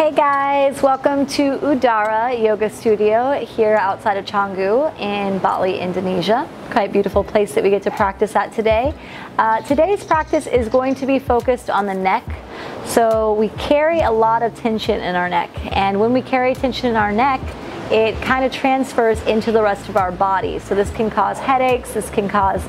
Hey guys, welcome to Udara Yoga Studio here outside of Canggu in Bali, Indonesia. Quite beautiful place that we get to practice at today. Today's practice is going to be focused on the neck. So we carry a lot of tension in our neck, and when we carry tension in our neck, it kind of transfers into the rest of our body. So this can cause headaches, this can cause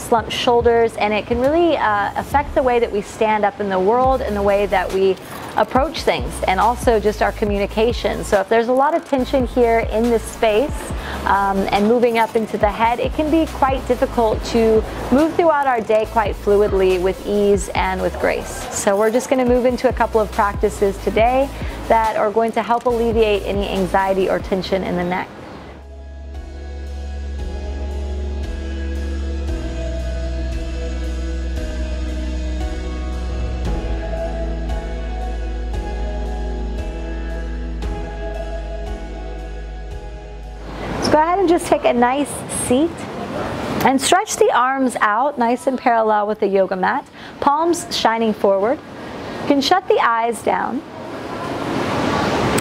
slumped shoulders, and it can really affect the way that we stand up in the world and the way that we approach things, and also just our communication. So if there's a lot of tension here in this space and moving up into the head, it can be quite difficult to move throughout our day quite fluidly with ease and with grace. So we're just going to move into a couple of practices today that are going to help alleviate any anxiety or tension in the neck. So go ahead and just take a nice seat and stretch the arms out nice and parallel with the yoga mat, palms shining forward. You can shut the eyes down.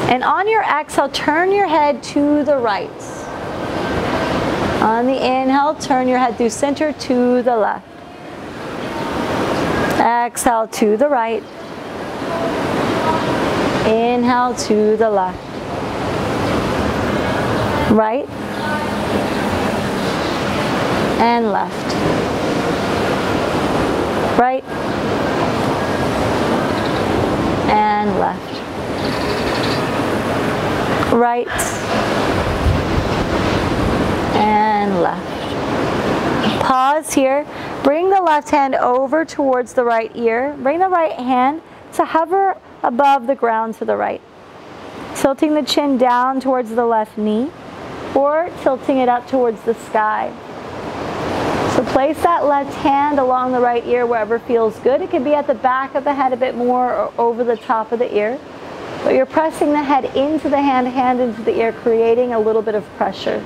And on your exhale, turn your head to the right. On the inhale, turn your head through center to the left. Exhale to the right. Inhale to the left. Right and left. Right and left. Right and left. Pause here. Bring the left hand over towards the right ear. Bring the right hand to hover above the ground to the right. Tilting the chin down towards the left knee, or tilting it up towards the sky. So place that left hand along the right ear wherever feels good. It can be at the back of the head a bit more or over the top of the ear. But you're pressing the head into the hand, hand into the ear, creating a little bit of pressure.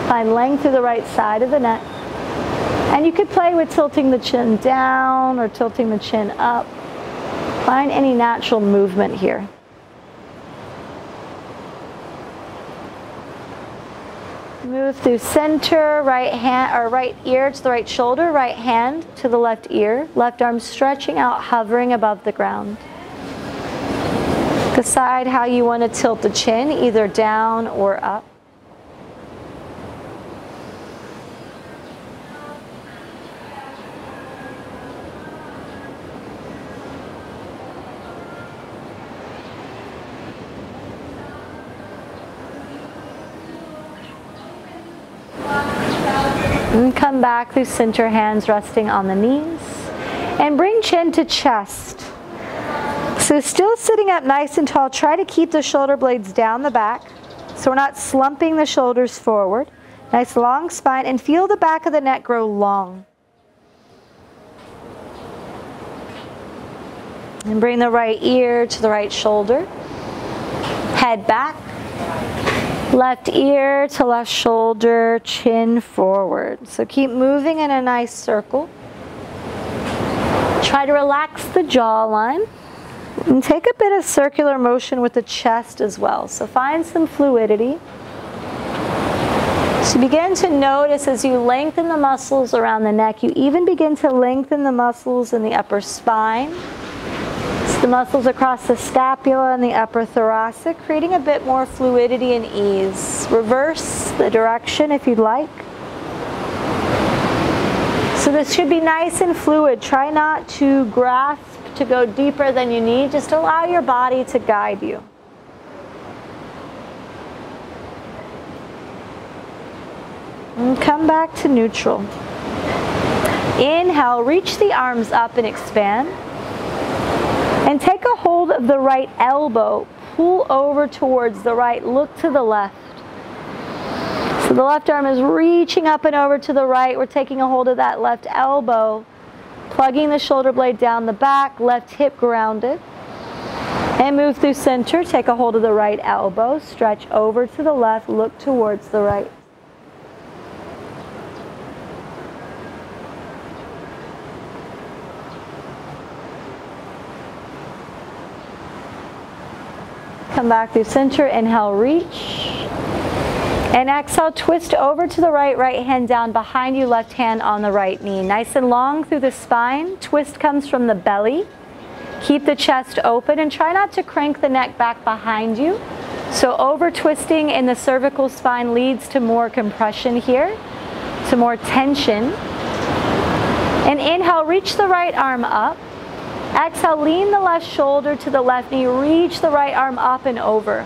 Find length through the right side of the neck. And you could play with tilting the chin down or tilting the chin up. Find any natural movement here. Move through center, right hand or right ear to the right shoulder, right hand to the left ear, left arm stretching out, hovering above the ground. Decide how you want to tilt the chin, either down or up. And come back through center, hands resting on the knees. And bring chin to chest. So still sitting up nice and tall, try to keep the shoulder blades down the back so we're not slumping the shoulders forward. Nice long spine, and feel the back of the neck grow long. And bring the right ear to the right shoulder. Head back. Left ear to left shoulder, chin forward. So keep moving in a nice circle. Try to relax the jawline. And take a bit of circular motion with the chest as well. So find some fluidity. So begin to notice as you lengthen the muscles around the neck, you even begin to lengthen the muscles in the upper spine. So the muscles across the scapula and the upper thoracic, creating a bit more fluidity and ease. Reverse the direction if you'd like. So this should be nice and fluid. Try not to grasp to go deeper than you need. Just allow your body to guide you. And come back to neutral. Inhale, reach the arms up and expand. And take a hold of the right elbow. Pull over towards the right. Look to the left. So the left arm is reaching up and over to the right. We're taking a hold of that left elbow. Plugging the shoulder blade down the back, left hip grounded. And move through center, take a hold of the right elbow, stretch over to the left, look towards the right. Come back through center, inhale, reach. And exhale, twist over to the right, right hand down behind you, left hand on the right knee. Nice and long through the spine. Twist comes from the belly. Keep the chest open and try not to crank the neck back behind you. So over twisting in the cervical spine leads to more compression here, to more tension. And inhale, reach the right arm up. Exhale, lean the left shoulder to the left knee. Reach the right arm up and over.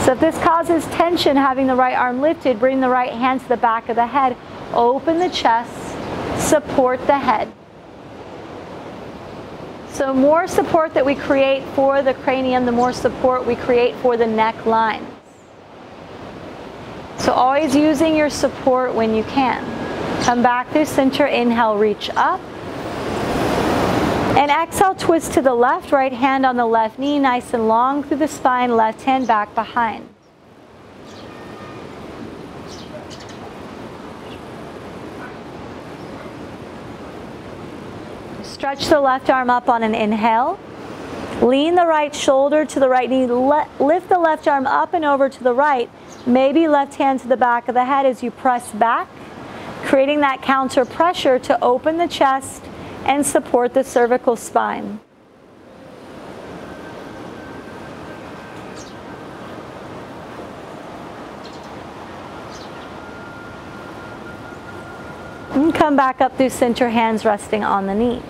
So if this causes tension, having the right arm lifted, bring the right hand to the back of the head. Open the chest, support the head. So more support that we create for the cranium, the more support we create for the neckline. So always using your support when you can. Come back through center, inhale, reach up. And exhale, twist to the left, right hand on the left knee, nice and long through the spine, left hand back behind. Stretch the left arm up on an inhale. Lean the right shoulder to the right knee. Lift the left arm up and over to the right. Maybe left hand to the back of the head as you press back, creating that counter pressure to open the chest and support the cervical spine. And come back up through center, hands resting on the knees.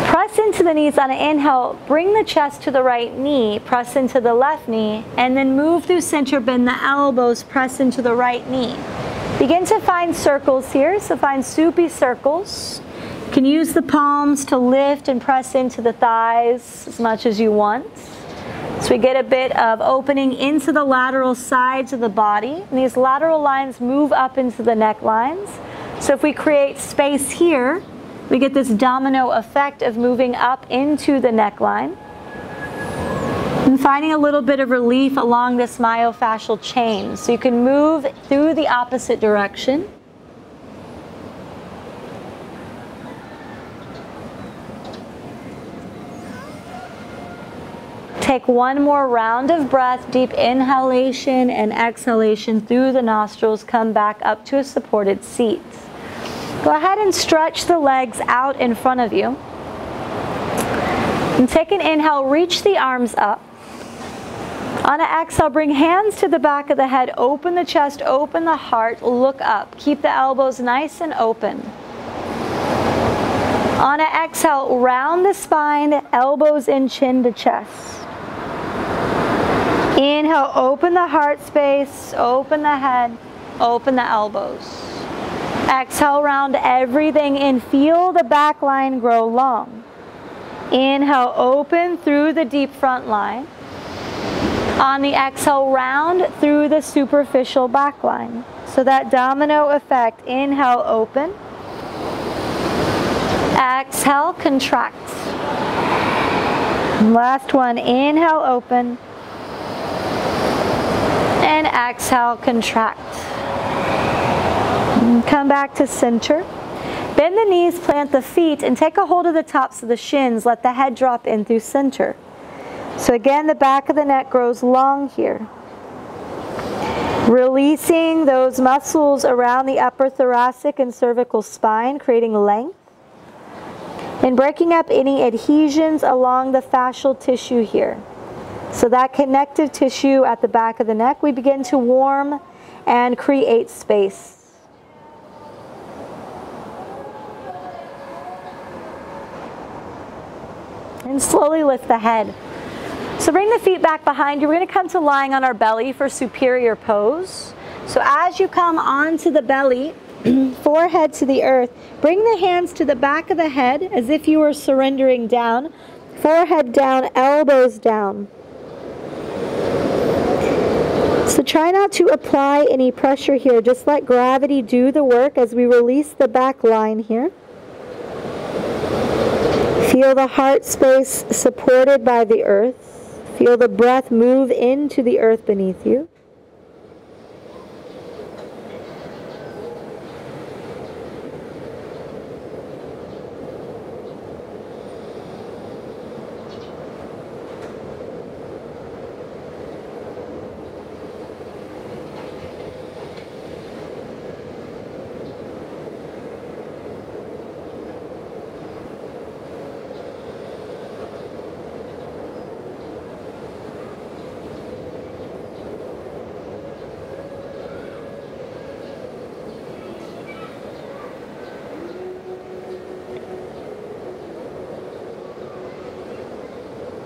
Press into the knees on an inhale, bring the chest to the right knee, press into the left knee, and then move through center, bend the elbows, press into the right knee. Begin to find circles here, so find soupy circles. You can use the palms to lift and press into the thighs as much as you want. So we get a bit of opening into the lateral sides of the body. And these lateral lines move up into the neck lines. So if we create space here, we get this domino effect of moving up into the neckline. And finding a little bit of relief along this myofascial chain. So you can move through the opposite direction. Take one more round of breath, deep inhalation and exhalation through the nostrils. Come back up to a supported seat. Go ahead and stretch the legs out in front of you. And take an inhale, reach the arms up. On an exhale, bring hands to the back of the head, open the chest, open the heart, look up. Keep the elbows nice and open. On an exhale, round the spine, elbows in, chin to chest. Inhale, open the heart space, open the head, open the elbows. Exhale, round everything in. Feel the back line grow long. Inhale, open through the deep front line. On the exhale, round through the superficial back line. So that domino effect. Inhale, open. Exhale, contract. Last one, inhale, open. And exhale, contract. And come back to center. Bend the knees, plant the feet, and take a hold of the tops of the shins. Let the head drop in through center. So again, the back of the neck grows long here. Releasing those muscles around the upper thoracic and cervical spine, creating length. And breaking up any adhesions along the fascial tissue here. So that connective tissue at the back of the neck, we begin to warm and create space. And slowly lift the head. So bring the feet back behind you. We're going to come to lying on our belly for superior pose. So as you come onto the belly, forehead to the earth, bring the hands to the back of the head as if you were surrendering down. Forehead down, elbows down. So try not to apply any pressure here. Just let gravity do the work as we release the back line here. Feel the heart space supported by the earth. Feel the breath move into the earth beneath you.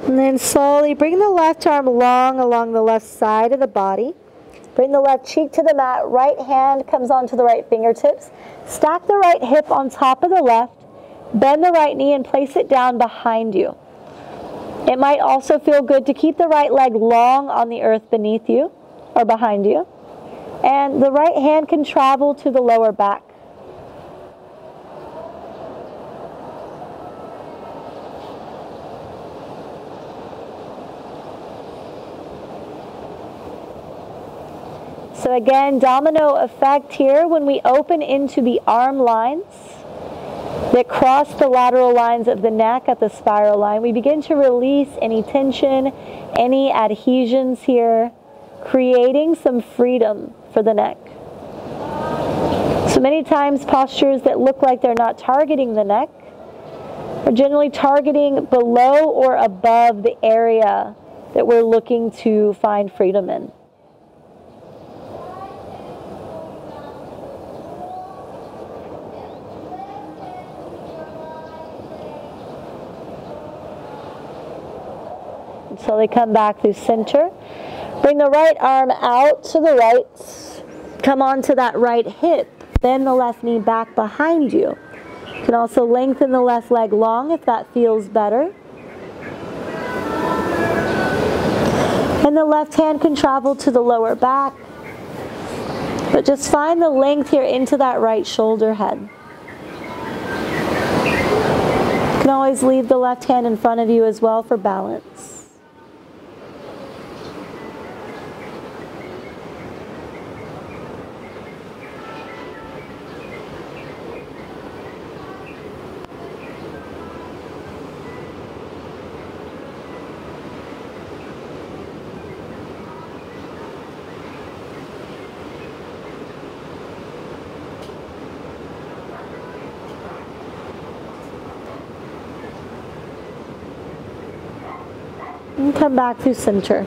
And then slowly bring the left arm long along the left side of the body. Bring the left cheek to the mat. Right hand comes onto the right fingertips. Stack the right hip on top of the left. Bend the right knee and place it down behind you. It might also feel good to keep the right leg long on the earth beneath you or behind you. And the right hand can travel to the lower back. So again, domino effect here when we open into the arm lines that cross the lateral lines of the neck at the spiral line. We begin to release any tension, any adhesions here, creating some freedom for the neck. So many times postures that look like they're not targeting the neck are generally targeting below or above the area that we're looking to find freedom in. So they come back through center. Bring the right arm out to the right. Come onto that right hip. Bend the left knee back behind you. You can also lengthen the left leg long if that feels better. And the left hand can travel to the lower back. But just find the length here into that right shoulder head. You can always leave the left hand in front of you as well for balance. And come back through center.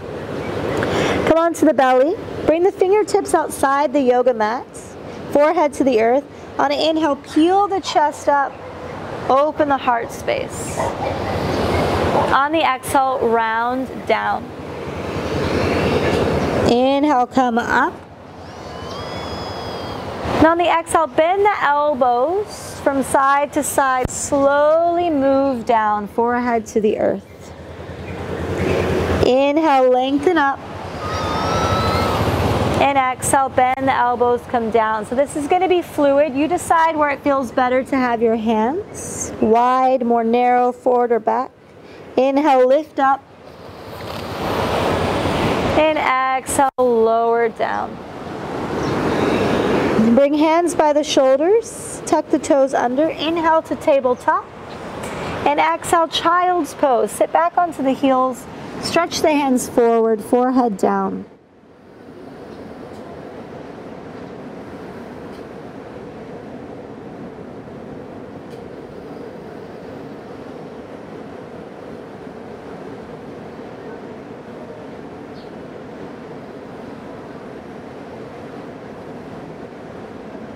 Come onto the belly. Bring the fingertips outside the yoga mats. Forehead to the earth. On an inhale, peel the chest up. Open the heart space. On the exhale, round down. Inhale, come up. And on the exhale, bend the elbows from side to side. Slowly move down, forehead to the earth. Inhale, lengthen up. And exhale, bend the elbows, come down. So this is going to be fluid. You decide where it feels better to have your hands. Wide, more narrow, forward or back. Inhale, lift up. And exhale, lower down. Bring hands by the shoulders. Tuck the toes under. Inhale to tabletop. And exhale, child's pose. Sit back onto the heels. Stretch the hands forward, forehead down.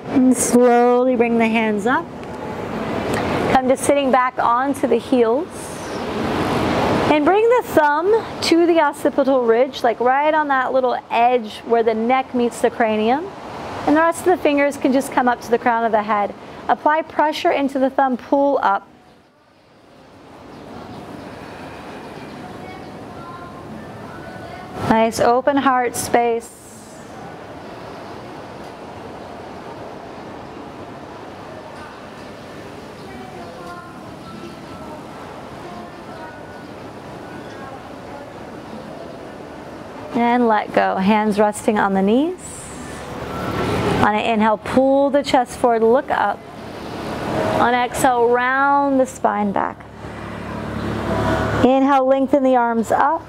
And slowly bring the hands up. Come to sitting back onto the heels. And bring the thumb to the occipital ridge, like right on that little edge where the neck meets the cranium. And the rest of the fingers can just come up to the crown of the head. Apply pressure into the thumb, pull up. Nice open heart space. And let go. Hands resting on the knees. On an inhale, pull the chest forward, look up. On exhale, round the spine back. Inhale, lengthen the arms up.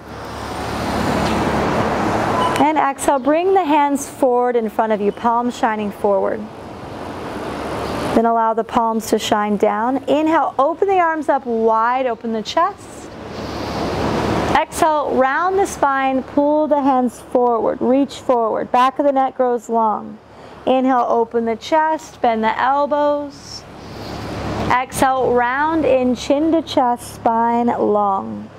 And exhale, bring the hands forward in front of you, palms shining forward. Then allow the palms to shine down. Inhale, open the arms up wide, open the chest. Exhale, round the spine, pull the hands forward, reach forward. Back of the neck grows long. Inhale, open the chest, bend the elbows. Exhale, round in, chin to chest, spine long.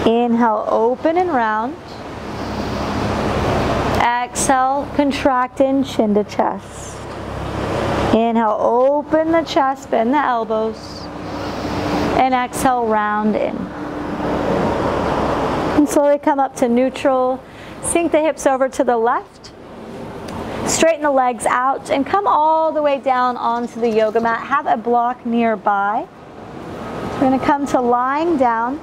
Inhale, open and round. Exhale, contract in, chin to chest. Inhale, open the chest, bend the elbows. And exhale, round in. And slowly come up to neutral. Sink the hips over to the left. Straighten the legs out and come all the way down onto the yoga mat. Have a block nearby. We're going to come to lying down.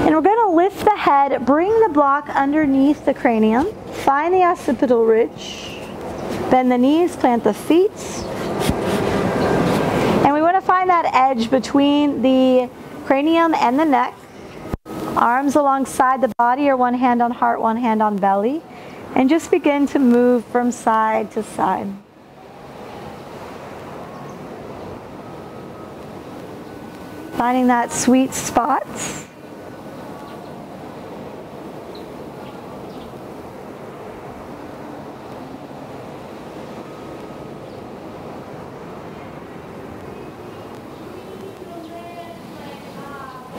And we're going to lift the head, bring the block underneath the cranium. Find the occipital ridge. Bend the knees, plant the feet. And we want to find that edge between the cranium and the neck. Arms alongside the body, or one hand on heart, one hand on belly. And just begin to move from side to side. Finding that sweet spot.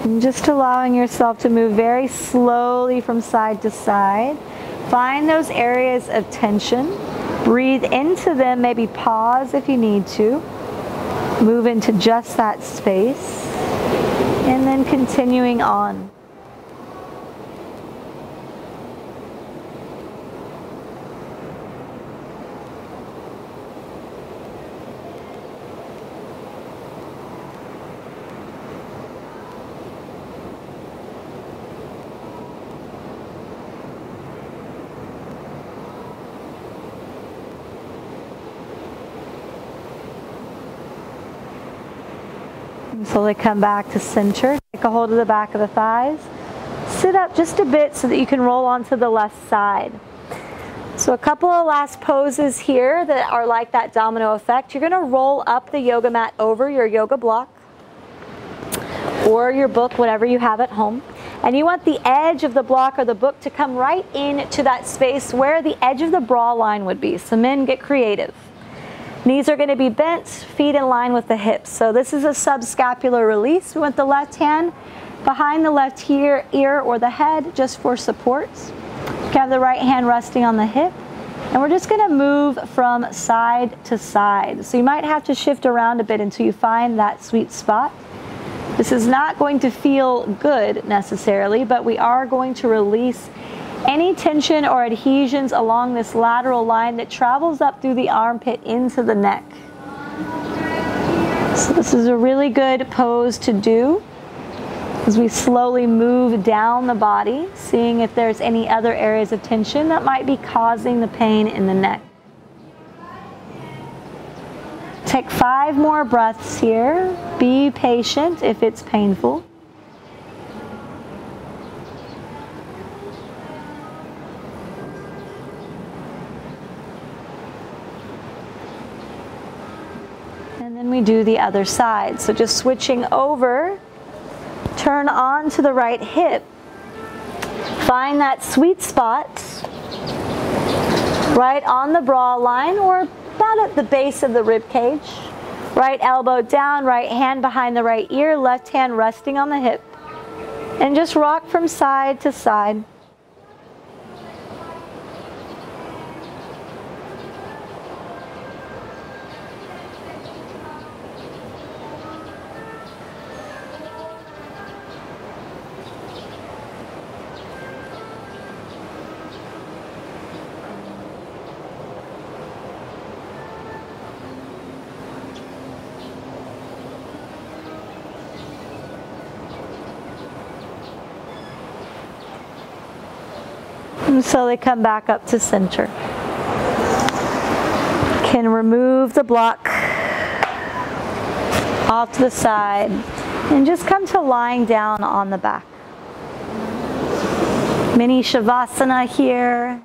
And just allowing yourself to move very slowly from side to side. Find those areas of tension. Breathe into them, maybe pause if you need to. Move into just that space. And then continuing on. Slowly come back to center. Take a hold of the back of the thighs. Sit up just a bit so that you can roll onto the left side. So a couple of last poses here that are like that domino effect. You're going to roll up the yoga mat over your yoga block or your book, whatever you have at home. And you want the edge of the block or the book to come right into that space where the edge of the bra line would be. So men, get creative. Knees are going to be bent, feet in line with the hips. So this is a subscapular release. We want the left hand behind the left ear or the head just for support. You can have the right hand resting on the hip. And we're just going to move from side to side. So you might have to shift around a bit until you find that sweet spot. This is not going to feel good necessarily, but we are going to release any tension or adhesions along this lateral line that travels up through the armpit into the neck. So this is a really good pose to do as we slowly move down the body, seeing if there's any other areas of tension that might be causing the pain in the neck. Take 5 more breaths here. Be patient if it's painful. And then we do the other side. So just switching over, turn on to the right hip. Find that sweet spot right on the bra line or about at the base of the rib cage. Right elbow down, right hand behind the right ear, left hand resting on the hip. And just rock from side to side. And slowly come back up to center. Can remove the block off to the side and just come to lying down on the back. Mini Shavasana here.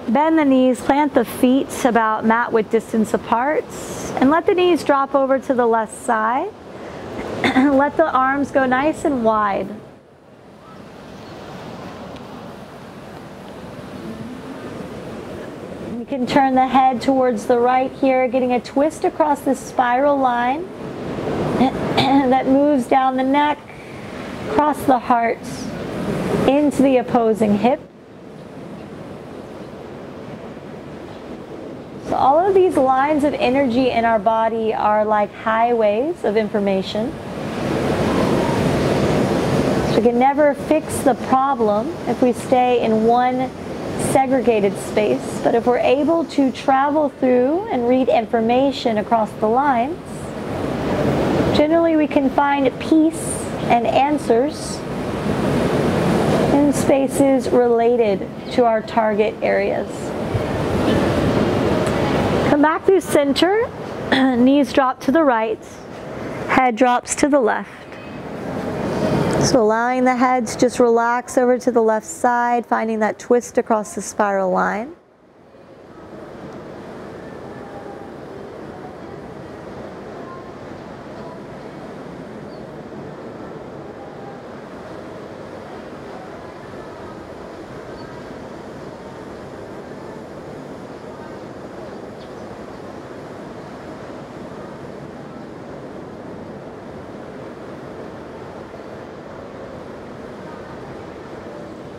Bend the knees, plant the feet about mat width distance apart, and let the knees drop over to the left side. Let the arms go nice and wide. You can turn the head towards the right here, getting a twist across this spiral line that moves down the neck, across the heart, into the opposing hip. So all of these lines of energy in our body are like highways of information. So we can never fix the problem if we stay in one segregated space, but if we're able to travel through and read information across the lines, generally we can find peace and answers in spaces related to our target areas. Come back through center, knees drop to the right, head drops to the left. So allowing the head to just relax over to the left side, finding that twist across the spiral line.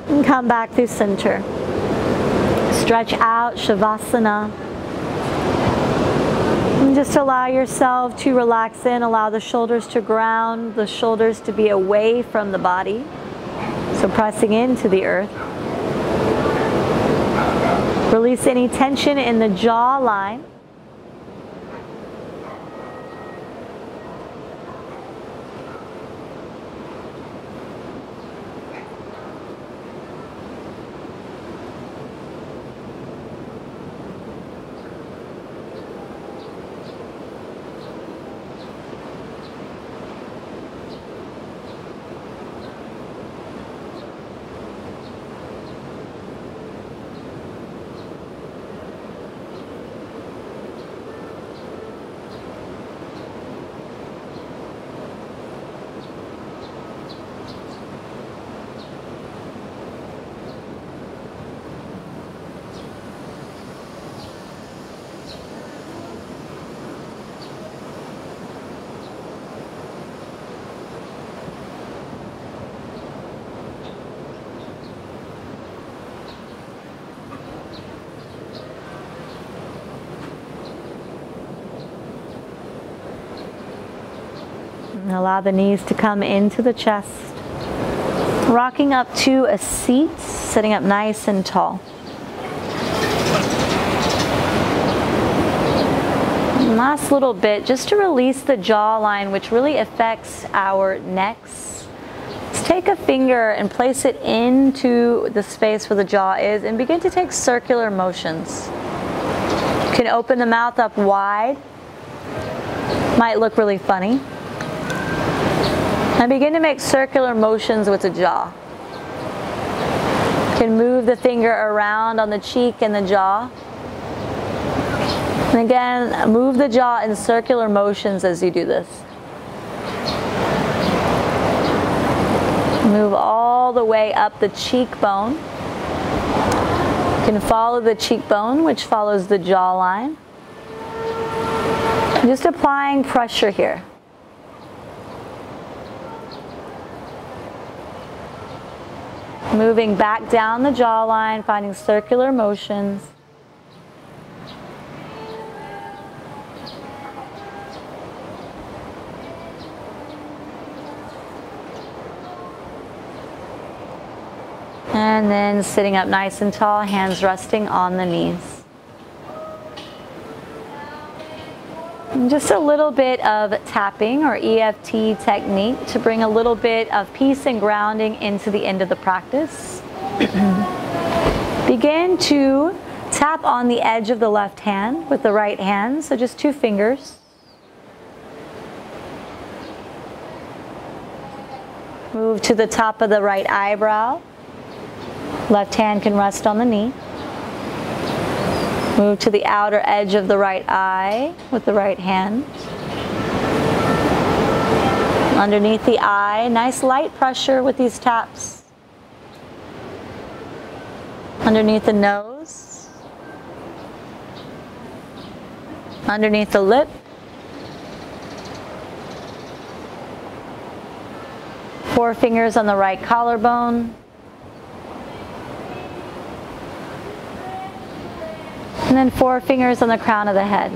And come back through center. Stretch out, Shavasana. And just allow yourself to relax in, allow the shoulders to ground, the shoulders to be away from the body. So pressing into the earth. Release any tension in the jawline. And allow the knees to come into the chest. Rocking up to a seat, sitting up nice and tall. And last little bit, just to release the jawline, which really affects our necks. Let's take a finger and place it into the space where the jaw is and begin to take circular motions. You can open the mouth up wide. Might look really funny. And begin to make circular motions with the jaw. You can move the finger around on the cheek and the jaw. And again, move the jaw in circular motions as you do this. Move all the way up the cheekbone. You can follow the cheekbone, which follows the jawline. Just applying pressure here. Moving back down the jawline, finding circular motions. And then sitting up nice and tall, hands resting on the knees. And just a little bit of tapping or EFT technique to bring a little bit of peace and grounding into the end of the practice. Begin to tap on the edge of the left hand with the right hand, so just 2 fingers. Move to the top of the right eyebrow. Left hand can rest on the knee. Move to the outer edge of the right eye with the right hand. Underneath the eye, nice light pressure with these taps. Underneath the nose. underneath the lip, 4 fingers on the right collarbone, and then 4 fingers on the crown of the head.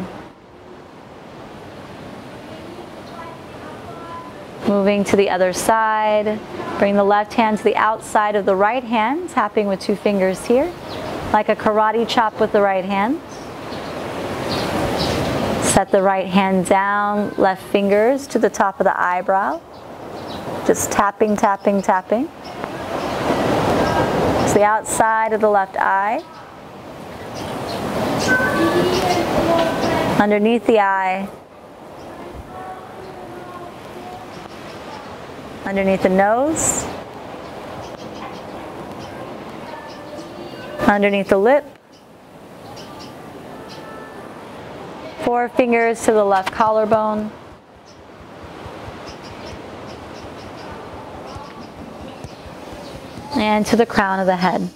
Moving to the other side, bring the left hand to the outside of the right hand, tapping with 2 fingers here, like a karate chop with the right hand. Set the right hand down, left fingers to the top of the eyebrow. Just tapping, tapping, tapping. To the outside of the left eye. Underneath the eye. Underneath the nose. Underneath the lip. 4 fingers to the left collarbone. And to the crown of the head.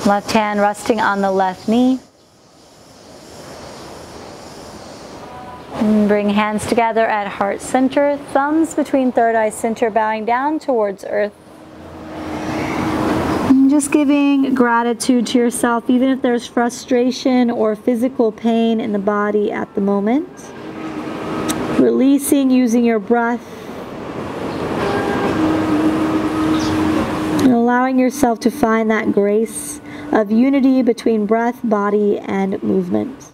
Left hand resting on the left knee. And bring hands together at heart center, thumbs between third eye center, bowing down towards earth. And just giving gratitude to yourself, even if there's frustration or physical pain in the body at the moment. Releasing using your breath. And allowing yourself to find that grace of unity between breath, body, and movement.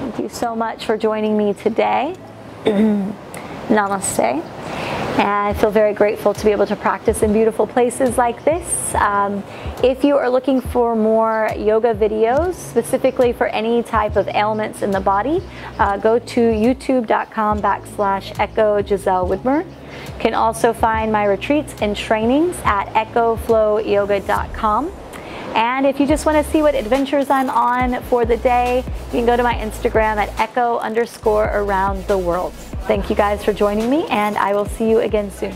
Thank you so much for joining me today. Namaste. And I feel very grateful to be able to practice in beautiful places like this. If you are looking for more yoga videos, specifically for any type of ailments in the body, go to youtube.com/Echo Giselle Widmer. You can also find my retreats and trainings at echoflowyoga.com. And if you just want to see what adventures I'm on for the day, you can go to my Instagram at echo_around the world. Thank you guys for joining me, and I will see you again soon.